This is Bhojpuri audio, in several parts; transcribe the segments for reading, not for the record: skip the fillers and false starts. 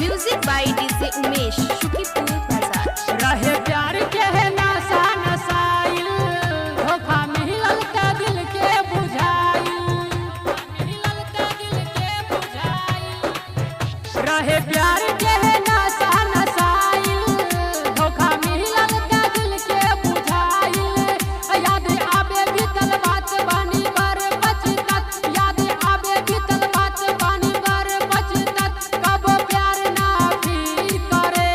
Music by DJ Umesh Shukipur Bazar. रहे प्यार के है नशा नशाइल, धोखा मिलल त दिल के बुझाइल, रहे प्यार के है नशा नशाइल, धोखा मिलल त दिल के बुझाइल। याद आवे बीतल बात बानी बार बचतत, याद आवे बीतल बात बानी बार बचतत। कब प्यार ना भी करे,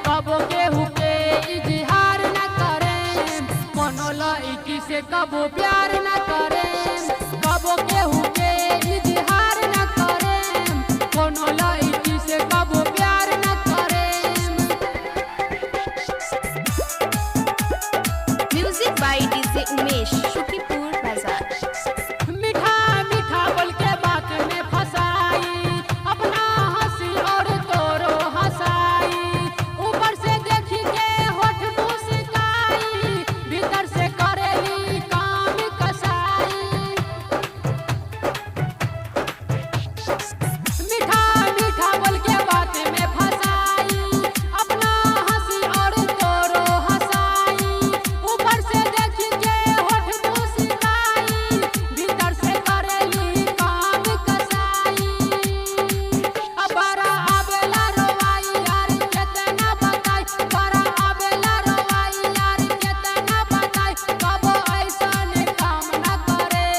कब केहू के इजहार न करे, कोनो लड़की से कब प्यार न करे, कब केहू के इजहार न करे, कोनो लड़की से कब प्यार न करे। Music by DJ Umesh Shukipur Bazar. मीठा मीठा बोल के बात में फसाई, अपना हंसी और तोरो हंसाई, ऊपर से देखी के होठ मुस्काई, भीतर से करेली काम कसाई। मीठा मीठा बोल के बात में फसाई, अपना हंसी और तोरो हंसाई, ऊपर से देखी के होठ मुस्काई, भीतर से करेली काम कसाई। बड़ा आवेला रोवाई यार केतना बताई, बड़ा आवेला रोवाई यार केतना बताई। कब ऐसन काम न करे,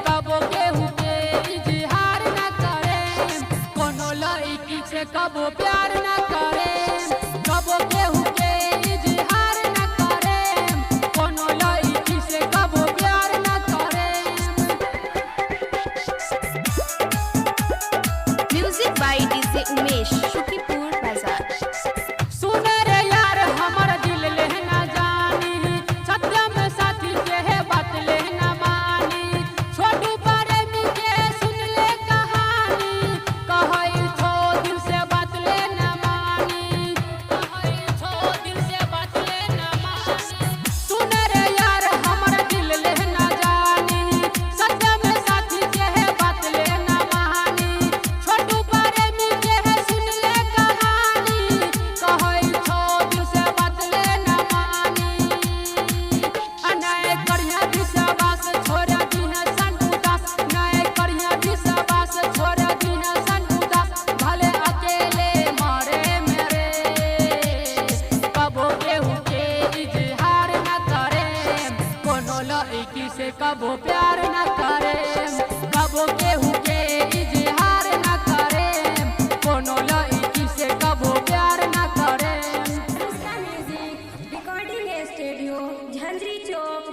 कब केहू के इजहार न करे, कोनो लड़की से कब प्यार न करे, कब केहू के इजहार न करे, कोनो लड़की से कब प्यार न करे। Music by DJ Umesh Shukipur Bazar. सुन रे यार हमर दिल लेना जानी, सत्यम साथी के है बात लेना मानी, छोटू प्रेमी के सुन ले कहानी, कहई छो दिल से बात लेना मानी, कहई छो दिल से बात लेना मानी। सुन रे यार हमर दिल लेना जानी, सत्यम साथी के है बात लेना मानी, छोटू प्रेमी के है सुन ले कहानी, कहई छो दिल से बात लेना मानी। नए करिया विश्वास छोड़ा दिन सन उदास, नए करिया विश्वास छोड़ा दिन सन उदास, भले अकेले मरे मेरे, कबो केहू के इजहार न करे, कोनो लड़की से कबो प्यार न करे, कबो केहू के इजहार न करे, कोनो लड़की से कबो प्यार न करे। म्यूजिक रिकॉर्डिंग स्टूडियो झंझरी चौक